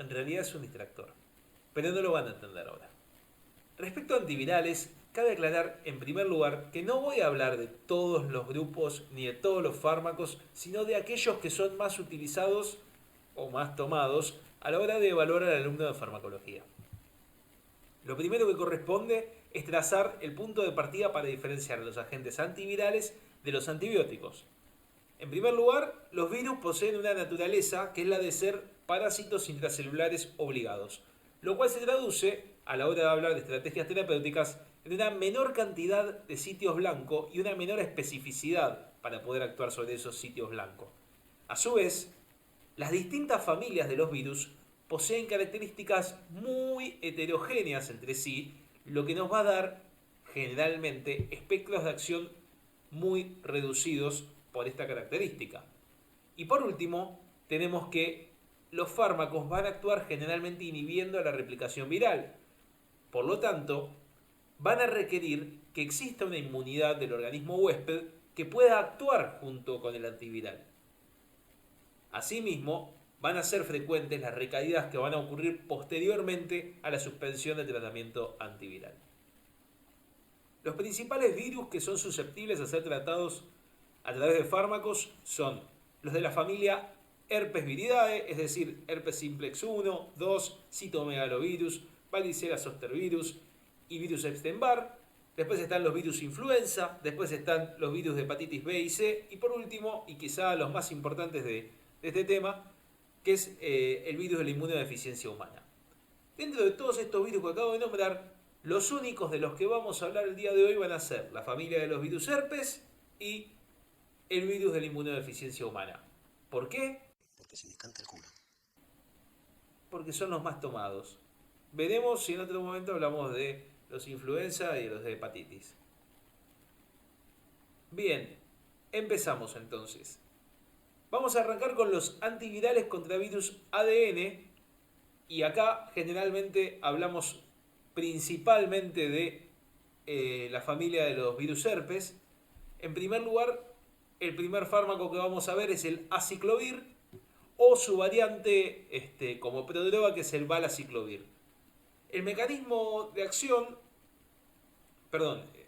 en realidad es un distractor, pero no lo van a entender ahora. Respecto a antivirales, cabe aclarar en primer lugar que no voy a hablar de todos los grupos ni de todos los fármacos, sino de aquellos que son más utilizados o más tomados a la hora de evaluar al alumno de farmacología. Lo primero que corresponde es trazar el punto de partida para diferenciar los agentes antivirales de los antibióticos. En primer lugar, los virus poseen una naturaleza que es la de ser parásitos intracelulares obligados, lo cual se traduce, a la hora de hablar de estrategias terapéuticas, en una menor cantidad de sitios blancos y una menor especificidad para poder actuar sobre esos sitios blancos. A su vez, las distintas familias de los virus poseen características muy heterogéneas entre sí, lo que nos va a dar generalmente espectros de acción muy reducidos por esta característica. Y por último, tenemos que los fármacos van a actuar generalmente inhibiendo la replicación viral. Por lo tanto, van a requerir que exista una inmunidad del organismo huésped que pueda actuar junto con el antiviral. Asimismo, van a ser frecuentes las recaídas que van a ocurrir posteriormente a la suspensión del tratamiento antiviral. Los principales virus que son susceptibles a ser tratados a través de fármacos son los de la familia Herpes viridae, es decir, herpes simplex 1, 2, citomegalovirus, varicela zoster virus y virus Epstein-Barr. Después están los virus influenza, después están los virus de hepatitis B y C, y por último, y quizá los más importantes de este tema, que es el virus de la inmunodeficiencia humana. Dentro de todos estos virus que acabo de nombrar, los únicos de los que vamos a hablar el día de hoy van a ser la familia de los virus herpes y el virus de la inmunodeficiencia humana. ¿Por qué? Porque se les canta el culo. Porque son los más tomados. Veremos si en otro momento hablamos de los influenza y los de hepatitis. Bien, empezamos entonces. Vamos a arrancar con los antivirales contra virus ADN. Y acá generalmente hablamos principalmente de la familia de los virus herpes. En primer lugar, el primer fármaco que vamos a ver es el aciclovir o su variante como prodroga, que es el valaciclovir. El mecanismo de acción,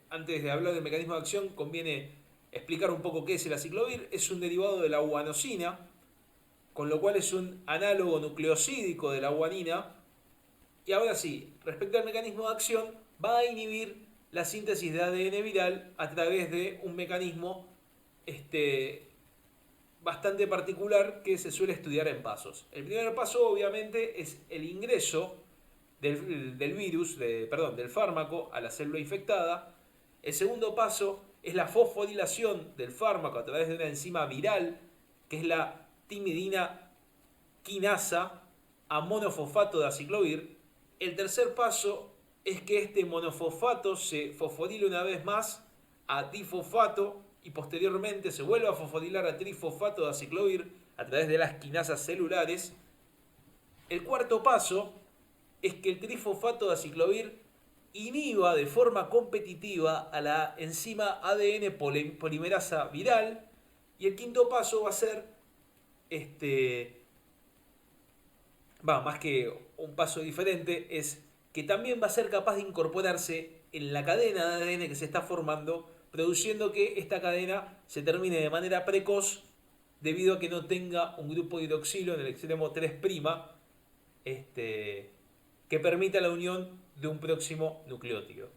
antes de hablar del mecanismo de acción conviene explicar un poco qué es el aciclovir. Es un derivado de la guanosina, con lo cual es un análogo nucleosídico de la guanina. Y ahora sí, respecto al mecanismo de acción, va a inhibir la síntesis de ADN viral a través de un mecanismo bastante particular que se suele estudiar en pasos. El primer paso obviamente es el ingreso del virus, del fármaco a la célula infectada. El segundo paso es la fosforilación del fármaco a través de una enzima viral, que es la timidina quinasa a monofosfato de aciclovir. El tercer paso es que este monofosfato se fosforile una vez más a difosfato y posteriormente se vuelve a fosforilar a trifosfato de aciclovir a través de las quinasas celulares. El cuarto paso es que el trifosfato de aciclovir inhiba de forma competitiva a la enzima ADN polimerasa viral. Y el quinto paso va a ser más que un paso diferente, es que también va a ser capaz de incorporarse en la cadena de ADN que se está formando, produciendo que esta cadena se termine de manera precoz debido a que no tenga un grupo hidroxilo en el extremo 3', que permita la unión de un próximo nucleótido.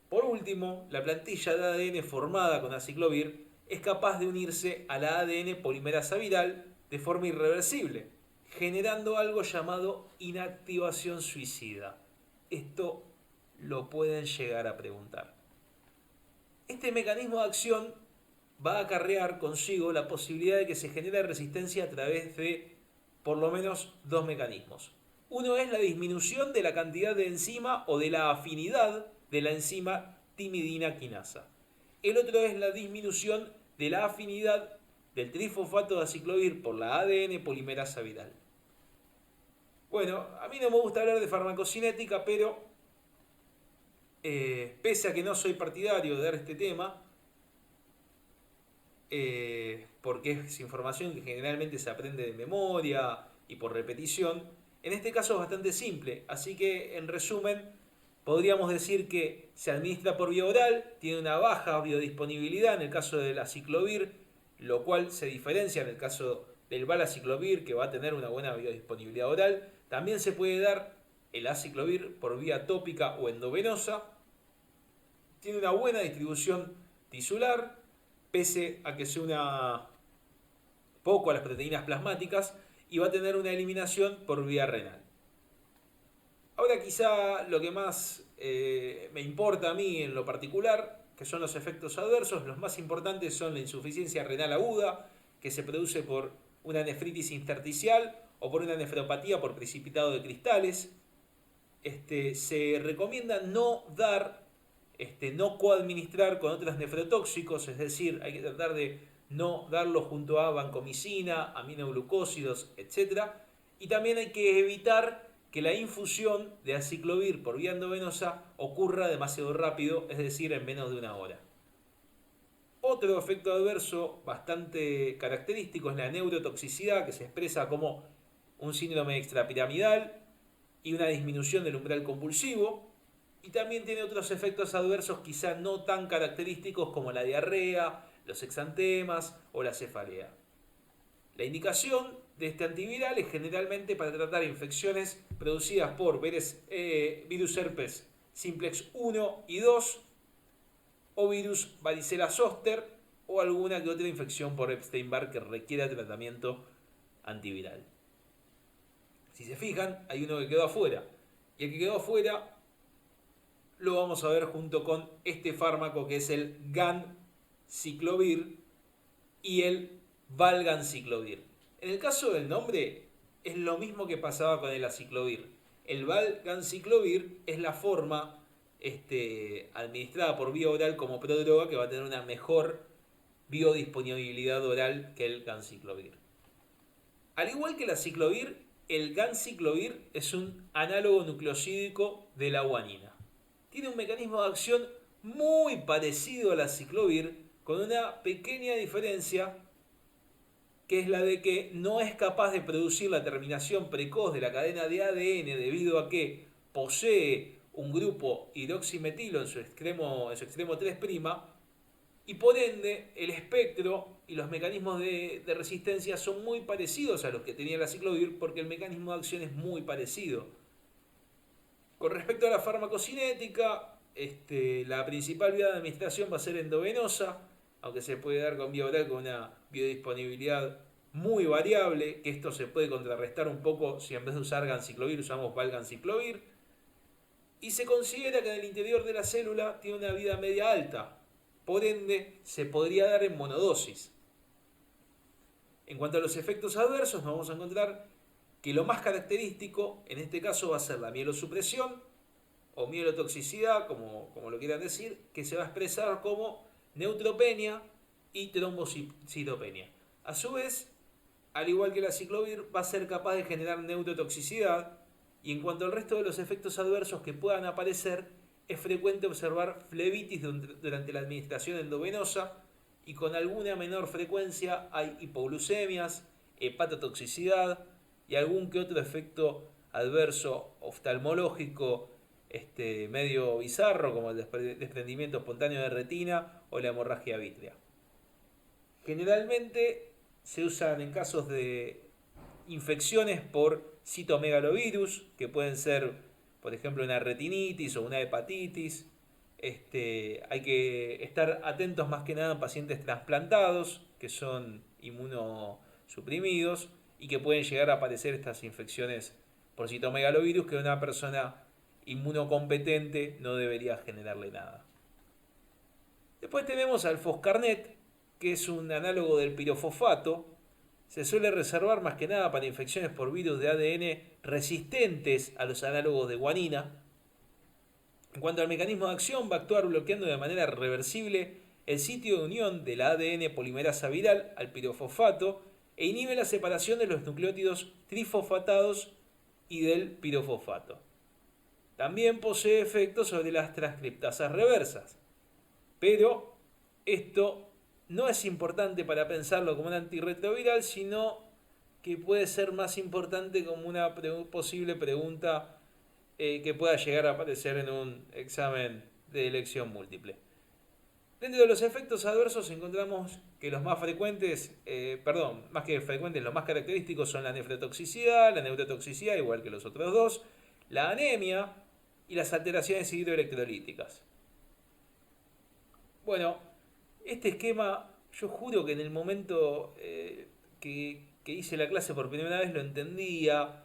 Por último, la plantilla de ADN formada con aciclovir es capaz de unirse a la ADN polimerasa viral de forma irreversible, generando algo llamado inactivación suicida. Esto lo pueden llegar a preguntar. Este mecanismo de acción va a acarrear consigo la posibilidad de que se genere resistencia a través de por lo menos dos mecanismos. Uno es la disminución de la cantidad de enzima o de la afinidad de la enzima timidina quinasa. El otro es la disminución de la afinidad del trifosfato de aciclovir por la ADN polimerasa viral. Bueno, a mí no me gusta hablar de farmacocinética, pero pese a que no soy partidario de dar este tema, porque es información que generalmente se aprende de memoria y por repetición, En este caso es bastante simple, así que en resumen podríamos decir que se administra por vía oral, tiene una baja biodisponibilidad en el caso del aciclovir, lo cual se diferencia en el caso del valaciclovir, que va a tener una buena biodisponibilidad oral. También se puede dar el aciclovir por vía tópica o endovenosa. Tiene una buena distribución tisular, pese a que se una poco a las proteínas plasmáticas, y va a tener una eliminación por vía renal. Ahora quizá lo que más me importa a mí en lo particular, que son los efectos adversos. Los más importantes son la insuficiencia renal aguda, que se produce por una nefritis intersticial o por una nefropatía por precipitado de cristales. Se recomienda no dar, no coadministrar con otros nefrotóxicos, es decir, hay que tratar de no darlo junto a vancomicina, aminoglucósidos, etc. Y también hay que evitar que la infusión de aciclovir por vía endovenosa ocurra demasiado rápido, es decir, en menos de una hora. Otro efecto adverso bastante característico es la neurotoxicidad, que se expresa como un síndrome extrapiramidal y una disminución del umbral convulsivo. Y también tiene otros efectos adversos quizá no tan característicos como la diarrea, los exantemas o la cefalea. La indicación de este antiviral es generalmente para tratar infecciones producidas por virus herpes simplex 1 y 2 o virus varicela zoster o alguna que otra infección por Epstein-Barr que requiera tratamiento antiviral. Si se fijan, hay uno que quedó afuera. Y el que quedó afuera lo vamos a ver junto con este fármaco que es el ganciclovir y el valganciclovir. En el caso del nombre es lo mismo que pasaba con el aciclovir. El valganciclovir es la forma administrada por vía oral como prodroga, que va a tener una mejor biodisponibilidad oral que el ganciclovir. Al igual que el aciclovir, el ganciclovir es un análogo nucleosídico de la guanina. Tiene un mecanismo de acción muy parecido al aciclovir, con una pequeña diferencia, que es la de que no es capaz de producir la terminación precoz de la cadena de ADN debido a que posee un grupo hidroximetilo en su extremo 3', y por ende el espectro y los mecanismos de resistencia son muy parecidos a los que tenía el aciclovir, porque el mecanismo de acción es muy parecido. Con respecto a la farmacocinética, la principal vía de administración va a ser endovenosa, aunque se puede dar con vía oral con una biodisponibilidad muy variable, que esto se puede contrarrestar un poco si en vez de usar ganciclovir usamos valganciclovir. Y se considera que en el interior de la célula tiene una vida media alta, por ende se podría dar en monodosis. En cuanto a los efectos adversos, nos vamos a encontrar que lo más característico en este caso va a ser la mielosupresión o mielotoxicidad, como lo quieran decir, que se va a expresar como neutropenia y trombocitopenia. A su vez, al igual que el aciclovir, va a ser capaz de generar neurotoxicidad. Y en cuanto al resto de los efectos adversos que puedan aparecer, es frecuente observar flebitis durante la administración endovenosa, y con alguna menor frecuencia hay hipoglucemias, hepatotoxicidad y algún que otro efecto adverso oftalmológico medio bizarro, como el desprendimiento espontáneo de retina o la hemorragia vítrea. Generalmente se usan en casos de infecciones por citomegalovirus, que pueden ser, por ejemplo, una retinitis o una hepatitis. Hay que estar atentos más que nada a pacientes trasplantados, que son inmunosuprimidos y que pueden llegar a aparecer estas infecciones por citomegalovirus, que una persona inmunocompetente no debería generarle nada. Después tenemos al foscarnet, que es un análogo del pirofosfato. Se suele reservar más que nada para infecciones por virus de ADN resistentes a los análogos de guanina. En cuanto al mecanismo de acción, va a actuar bloqueando de manera reversible el sitio de unión de la ADN polimerasa viral al pirofosfato e inhibe la separación de los nucleótidos trifosfatados y del pirofosfato. También posee efectos sobre las transcriptasas reversas, pero esto no es importante para pensarlo como un antirretroviral, sino que puede ser más importante como una posible pregunta que pueda llegar a aparecer en un examen de elección múltiple. Dentro de los efectos adversos encontramos que los más frecuentes, más que frecuentes, los más característicos son la nefrotoxicidad, la neurotoxicidad, igual que los otros dos, la anemia y las alteraciones hidroelectrolíticas. Bueno, este esquema, yo juro que en el momento que hice la clase por primera vez lo entendía.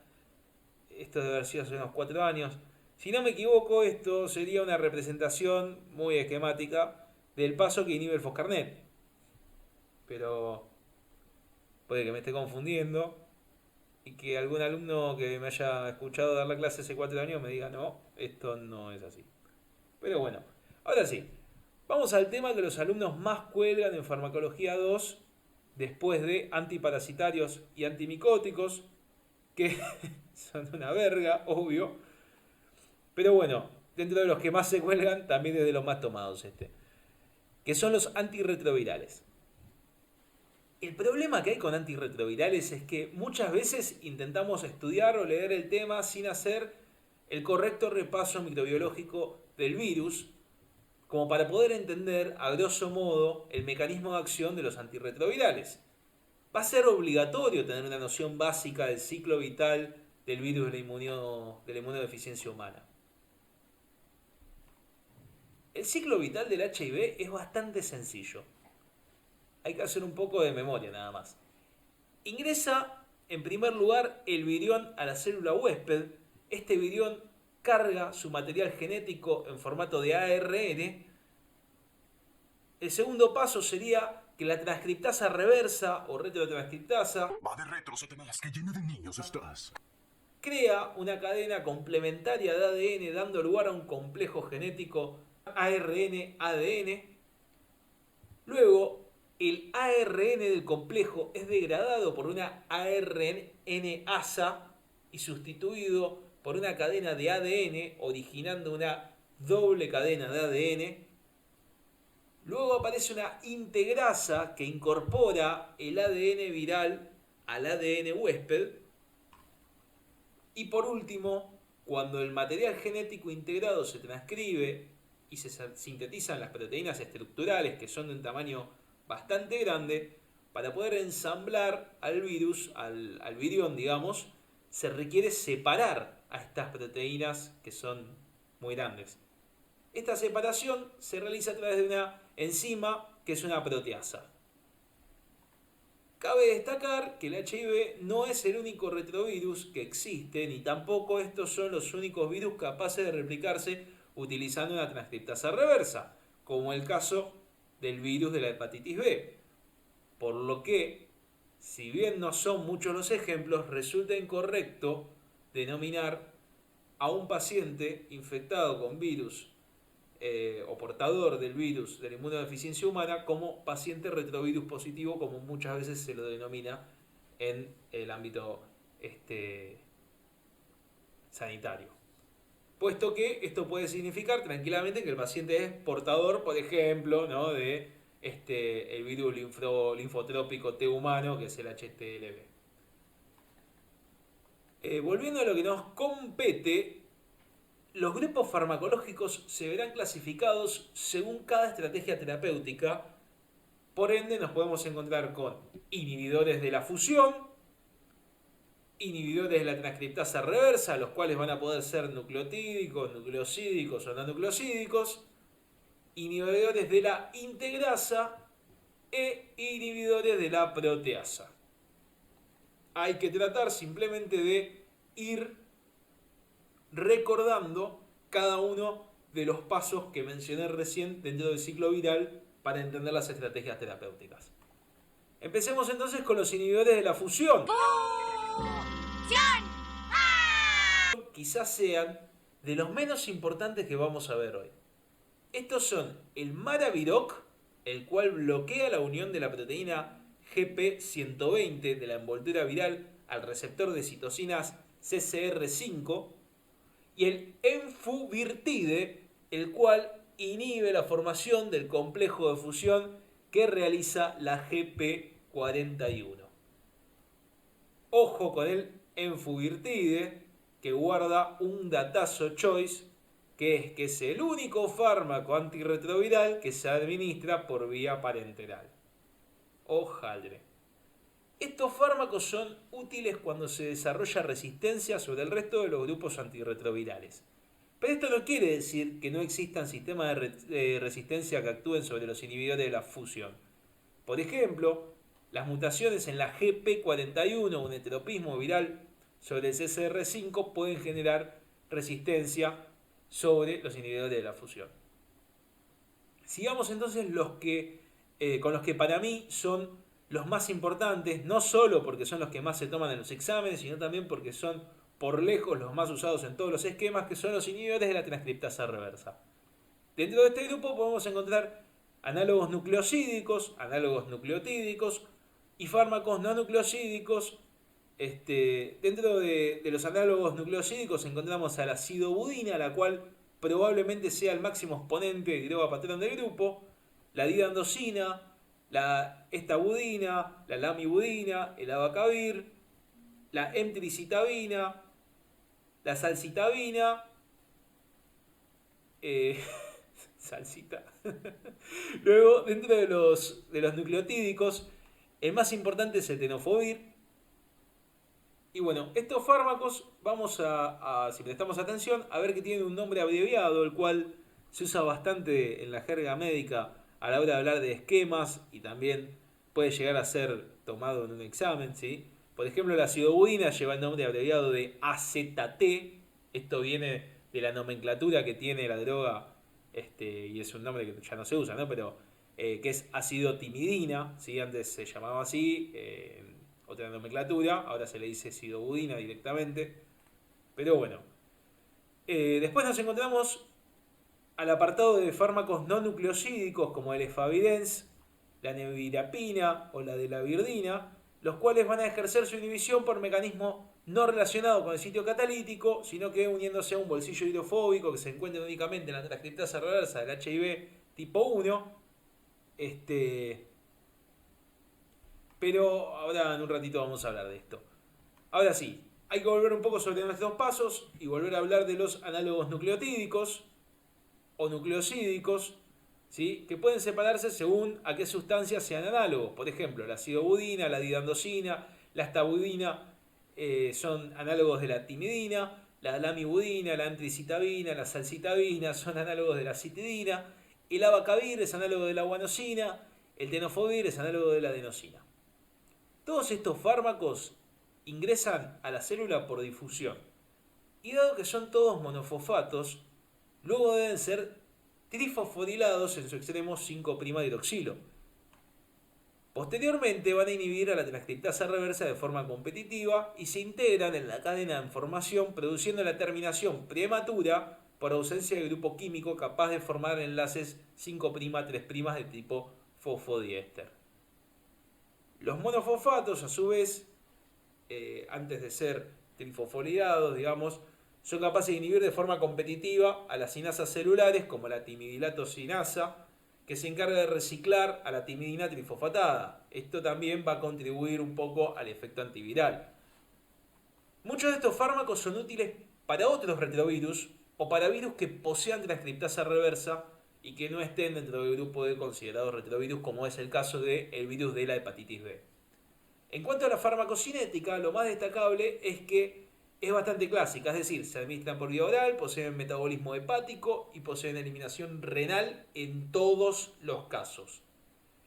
Esto debe haber sido hace unos 4 años. Si no me equivoco, esto sería una representación muy esquemática del paso que inhibe el Foscarnet. Pero puede que me esté confundiendo y que algún alumno que me haya escuchado dar la clase hace 4 años me diga, no, esto no es así. Pero bueno, ahora sí, vamos al tema que los alumnos más cuelgan en Farmacología 2 después de antiparasitarios y antimicóticos, que son una verga, obvio. Pero bueno, dentro de los que más se cuelgan, también es de los más tomados que son los antirretrovirales. El problema que hay con antirretrovirales es que muchas veces intentamos estudiar o leer el tema sin hacer el correcto repaso microbiológico del virus, como para poder entender, a grosso modo, el mecanismo de acción de los antirretrovirales. Va a ser obligatorio tener una noción básica del ciclo vital del virus de la inmunodeficiencia humana. El ciclo vital del HIV es bastante sencillo. Hay que hacer un poco de memoria nada más. Ingresa en primer lugar el virión a la célula huésped. Este virión carga su material genético en formato de ARN. El segundo paso sería que la transcriptasa reversa o retrotranscriptasa Va de retro, Satanás, que llena de niños estás. crea una cadena complementaria de ADN dando lugar a un complejo genético ARN-ADN. Luego, el ARN del complejo es degradado por una ARN-asa y sustituido por una cadena de ADN, originando una doble cadena de ADN. Luego aparece una integrasa que incorpora el ADN viral al ADN huésped. Y por último, cuando el material genético integrado se transcribe y se sintetizan las proteínas estructurales, que son de un tamaño bastante grande, para poder ensamblar al virus, al virión, digamos, se requiere separar a estas proteínas que son muy grandes. Esta separación se realiza a través de una enzima que es una proteasa. Cabe destacar que el HIV no es el único retrovirus que existe, ni tampoco estos son los únicos virus capaces de replicarse utilizando una transcriptasa reversa, como el caso del virus de la hepatitis B. Por lo que, si bien no son muchos los ejemplos, resulta incorrecto denominar a un paciente infectado con virus o portador del virus de la inmunodeficiencia humana como paciente retrovirus positivo, como muchas veces se lo denomina en el ámbito sanitario. Puesto que esto puede significar tranquilamente que el paciente es portador, por ejemplo, ¿no?, de el virus linfotrópico T humano, que es el HTLV. Volviendo a lo que nos compete, los grupos farmacológicos se verán clasificados según cada estrategia terapéutica. Por ende, nos podemos encontrar con inhibidores de la fusión, inhibidores de la transcriptasa reversa, los cuales van a poder ser nucleotídicos, nucleosídicos o no nucleosídicos, inhibidores de la integrasa e inhibidores de la proteasa. Hay que tratar simplemente de ir recordando cada uno de los pasos que mencioné recién dentro del ciclo viral para entender las estrategias terapéuticas. Empecemos entonces con los inhibidores de la fusión. Quizás sean de los menos importantes que vamos a ver hoy. Estos son el Maraviroc, el cual bloquea la unión de la proteína GP120 de la envoltura viral al receptor de citocinas CCR5, y el Enfuvirtide, el cual inhibe la formación del complejo de fusión que realiza la GP41. Ojo con el Enfubirtide, que guarda un datazo choice, que es el único fármaco antirretroviral que se administra por vía parenteral. Ojaldre. Estos fármacos son útiles cuando se desarrolla resistencia sobre el resto de los grupos antirretrovirales. Pero esto no quiere decir que no existan sistemas de resistencia que actúen sobre los inhibidores de la fusión. Por ejemplo, las mutaciones en la GP41, un heteropismo viral sobre el CCR5, pueden generar resistencia sobre los inhibidores de la fusión. Sigamos entonces con los que para mí son los más importantes, no solo porque son los que más se toman en los exámenes, sino también porque son por lejos los más usados en todos los esquemas, que son los inhibidores de la transcriptasa reversa. Dentro de este grupo podemos encontrar análogos nucleosídicos, análogos nucleotídicos y fármacos no nucleosídicos. Dentro de los análogos nucleosídicos encontramos a la sidobudina, la cual probablemente sea el máximo exponente de droga patrón del grupo, la didandosina, la estabudina, la lamivudina, el abacavir, la emtricitabina, la salcitabina, salsita. Luego, dentro de los nucleotídicos, el más importante es el tenofovir. Y bueno, estos fármacos vamos si prestamos atención, a ver que tienen un nombre abreviado, el cual se usa bastante en la jerga médica a la hora de hablar de esquemas y también puede llegar a ser tomado en un examen, ¿sí? Por ejemplo, la sidobudina lleva el nombre abreviado de AZT. Esto viene de la nomenclatura que tiene la droga, y es un nombre que ya no se usa, ¿no? Pero que es acidotimidina, ¿sí? Antes se llamaba así, otra nomenclatura, ahora se le dice sidobudina directamente. Pero bueno, después nos encontramos al apartado de fármacos no nucleosídicos como el efavirenz, la nevirapina o la delavirdina, los cuales van a ejercer su inhibición por mecanismo no relacionado con el sitio catalítico, sino que uniéndose a un bolsillo hidrofóbico que se encuentra únicamente en la transcriptasa reversa del HIV tipo 1. Pero ahora en un ratito vamos a hablar de esto. Ahora sí, hay que volver un poco sobre nuestros pasos y volver a hablar de los análogos nucleotídicos o nucleosídicos, ¿sí? Que pueden separarse según a qué sustancias sean análogos. Por ejemplo, la sidobudina, la didandosina, la estabudina son análogos de la timidina, la lamivudina, la antricitabina, la salcitabina son análogos de la citidina, el abacavir es análogo de la guanosina, el tenofovir es análogo de la adenosina. Todos estos fármacos ingresan a la célula por difusión y dado que son todos monofosfatos, luego deben ser trifosforilados en su extremo 5'-hidroxilo. Posteriormente van a inhibir a la transcriptasa reversa de forma competitiva y se integran en la cadena de formación produciendo la terminación prematura por ausencia de grupo químico capaz de formar enlaces 5'-3' de tipo fosfodiéster. Los monofosfatos, a su vez, antes de ser trifosforilados, digamos, son capaces de inhibir de forma competitiva a las cinasas celulares como la timidilato-cinasa, que se encarga de reciclar a la timidina trifosfatada. Esto también va a contribuir un poco al efecto antiviral. Muchos de estos fármacos son útiles para otros retrovirus o para virus que posean transcriptasa reversa y que no estén dentro del grupo de considerados retrovirus, como es el caso del virus de la hepatitis B. En cuanto a la farmacocinética, lo más destacable es que es bastante clásica, es decir, se administran por vía oral, poseen metabolismo hepático y poseen eliminación renal en todos los casos.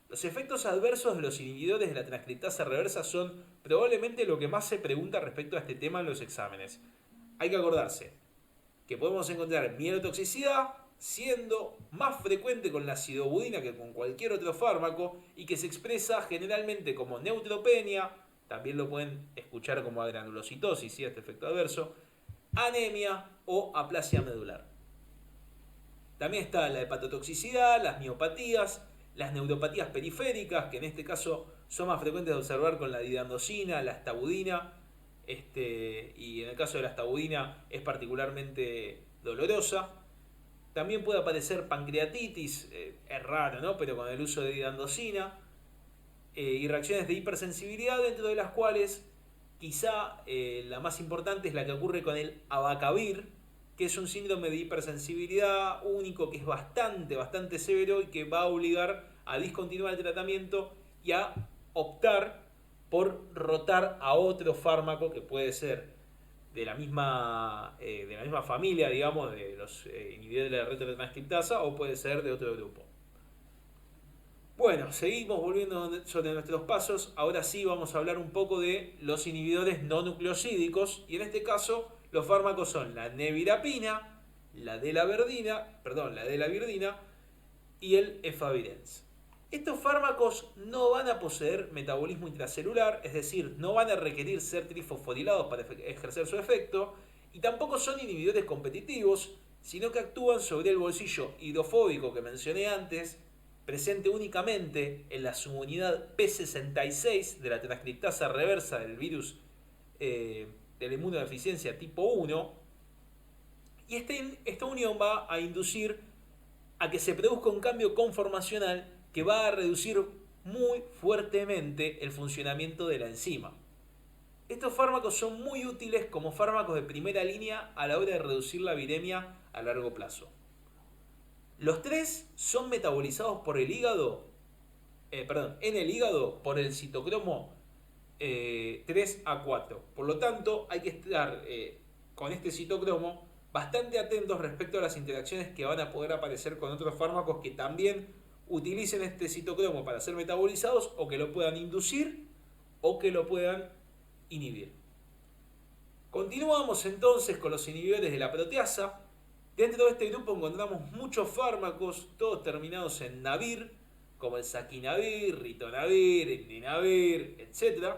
Los efectos adversos de los inhibidores de la transcriptasa reversa son probablemente lo que más se pregunta respecto a este tema en los exámenes. Hay que acordarse que podemos encontrar mielotoxicidad, siendo más frecuente con la sidobudina que con cualquier otro fármaco y que se expresa generalmente como neutropenia, también lo pueden escuchar como agranulocitosis, ¿sí? Este efecto adverso, anemia o aplasia medular. También está la hepatotoxicidad, las miopatías, las neuropatías periféricas, que en este caso son más frecuentes de observar con la didandosina, la estabudina, y en el caso de la estabudina es particularmente dolorosa. También puede aparecer pancreatitis, es raro, ¿no? Pero con el uso de didandosina, y reacciones de hipersensibilidad, dentro de las cuales Quizá la más importante es la que ocurre con el abacavir, que es un síndrome de hipersensibilidad único que es bastante severo y que va a obligar a discontinuar el tratamiento y a optar por rotar a otro fármaco que puede ser de la misma familia, digamos, de los inhibidores de la retrotranscriptasa, o puede ser de otro grupo. Bueno, seguimos volviendo sobre nuestros pasos. Ahora sí vamos a hablar un poco de los inhibidores no nucleosídicos. Y en este caso, los fármacos son la nevirapina, la delavirdina y el efavirenz. Estos fármacos no van a poseer metabolismo intracelular, es decir, no van a requerir ser trifosforilados para ejercer su efecto, y tampoco son inhibidores competitivos, sino que actúan sobre el bolsillo hidrofóbico que mencioné antes, presente únicamente en la subunidad P66 de la transcriptasa reversa del virus de la inmunodeficiencia tipo 1, y esta unión va a inducir a que se produzca un cambio conformacional que va a reducir muy fuertemente el funcionamiento de la enzima. Estos fármacos son muy útiles como fármacos de primera línea a la hora de reducir la viremia a largo plazo. Los tres son metabolizados por el hígado, en el hígado por el citocromo 3A4. Por lo tanto, hay que estar con este citocromo bastante atentos respecto a las interacciones que van a poder aparecer con otros fármacos que también utilicen este citocromo para ser metabolizados, o que lo puedan inducir o que lo puedan inhibir. Continuamos entonces con los inhibidores de la proteasa. Dentro de este grupo encontramos muchos fármacos, todos terminados en navir, como el saquinavir, ritonavir, indinavir, etc.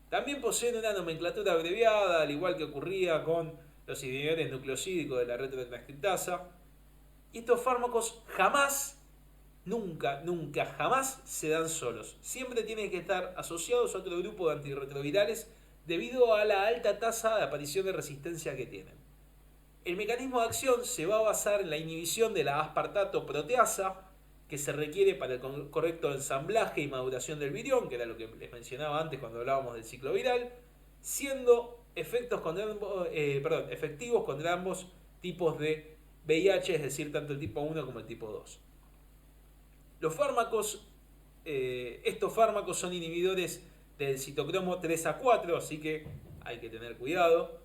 También poseen una nomenclatura abreviada, al igual que ocurría con los inhibidores nucleosídicos de la retrotranscriptasa. Y estos fármacos nunca, jamás se dan solos. Siempre tienen que estar asociados a otro grupo de antirretrovirales debido a la alta tasa de aparición de resistencia que tienen. El mecanismo de acción se va a basar en la inhibición de la aspartato proteasa, que se requiere para el correcto ensamblaje y maduración del virión, que era lo que les mencionaba antes cuando hablábamos del ciclo viral, siendo efectivos contra ambos tipos de VIH, es decir, tanto el tipo 1 como el tipo 2. Estos fármacos son inhibidores del citocromo 3A4, así que hay que tener cuidado,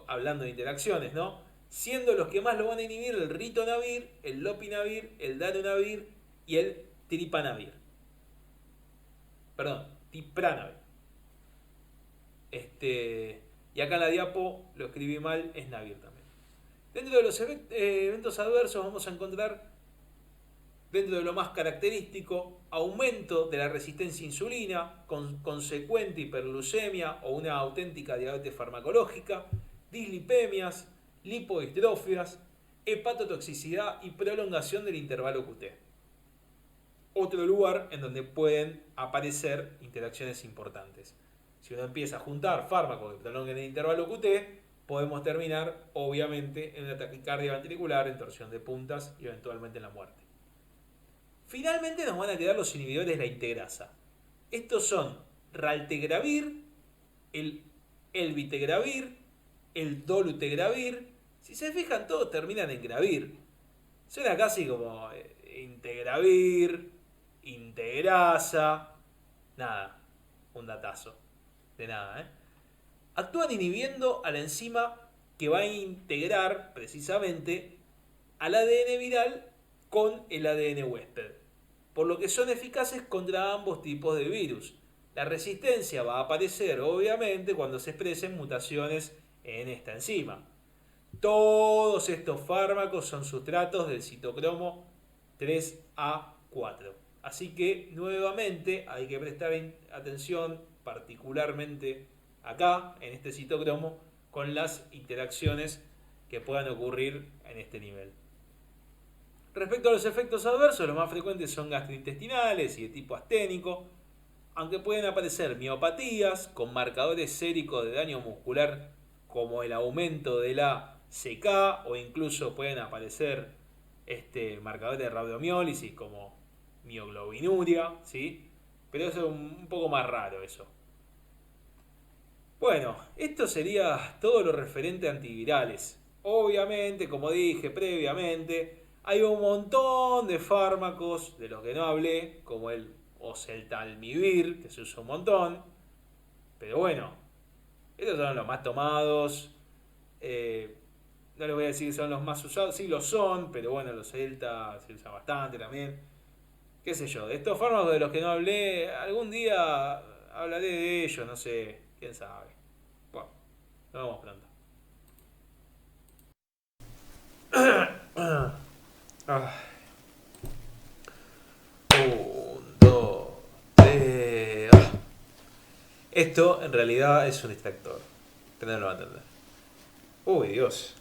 hablando de interacciones, ¿no? Siendo los que más lo van a inhibir el ritonavir, el lopinavir, el darunavir y el tipranavir. Y acá en la diapo lo escribí mal, es navir también. Dentro de los eventos adversos vamos a encontrar, dentro de lo más característico, aumento de la resistencia a insulina, con consecuente hiperglucemia o una auténtica diabetes farmacológica, dislipemias, lipodistrofias, hepatotoxicidad y prolongación del intervalo QT. Otro lugar en donde pueden aparecer interacciones importantes. Si uno empieza a juntar fármacos que prolonguen el intervalo QT, podemos terminar, obviamente, en una taquicardia ventricular, en torsión de puntas y eventualmente en la muerte. Finalmente nos van a quedar los inhibidores de la integrasa. Estos son raltegravir, el elvitegravir, el dolutegravir. Si se fijan, todos terminan en gravir. Suena casi como integravir, integrasa. Nada, un datazo. De nada, Actúan inhibiendo a la enzima que va a integrar precisamente al ADN viral con el ADN huésped, por lo que son eficaces contra ambos tipos de virus. La resistencia va a aparecer obviamente cuando se expresen mutaciones en esta enzima. Todos estos fármacos son sustratos del citocromo 3A4. Así que nuevamente hay que prestar atención particularmente acá, en este citocromo, con las interacciones que puedan ocurrir en este nivel. Respecto a los efectos adversos, los más frecuentes son gastrointestinales y de tipo asténico, aunque pueden aparecer miopatías con marcadores séricos de daño muscular como el aumento de la CK, o incluso pueden aparecer marcadores de rabdomiólisis como mioglobinuria, ¿sí? Pero eso es un poco más raro eso. Bueno, esto sería todo lo referente a antivirales. Obviamente, como dije previamente, hay un montón de fármacos de los que no hablé, como el oseltamivir, que se usa un montón. Pero bueno, estos son los más tomados. Eh, no les voy a decir que son los más usados, sí lo son, pero bueno, los Celta se usa bastante también. Qué sé yo, de estos fármacos de los que no hablé, algún día hablaré de ellos, no sé, quién sabe. Bueno, nos vemos pronto. Ah, un, dos, tres. Esto en realidad es un distractor, pero no lo va a entender. Uy, Dios.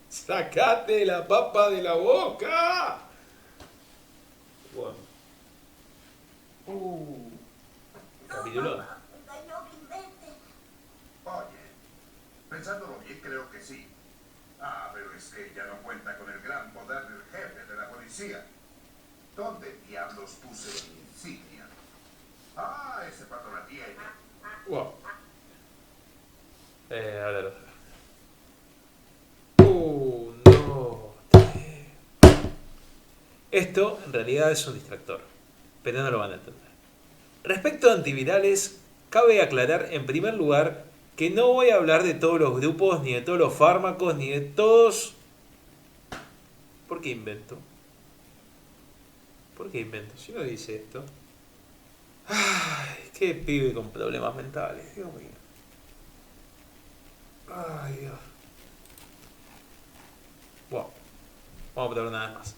¡Sacate la papa de la boca! Bueno. Capitulón. Oye, pensándolo bien, creo que sí. Ah, pero es que ella no cuenta con el gran poder del jefe de la policía. ¿Dónde diablos puse mi insignia? Ah, ese pato la tiene. Wow. A ver. No. Esto en realidad es un distractor, pero no lo van a entender. Respecto a antivirales, cabe aclarar en primer lugar que no voy a hablar de todos los grupos, ni de todos los fármacos, ni de todos... ¿Por qué invento? ¿Por qué invento? Si no dice esto. Ay, qué pibe con problemas mentales, Dios mío. Ay, Dios. Bueno, vamos a probar una vez más.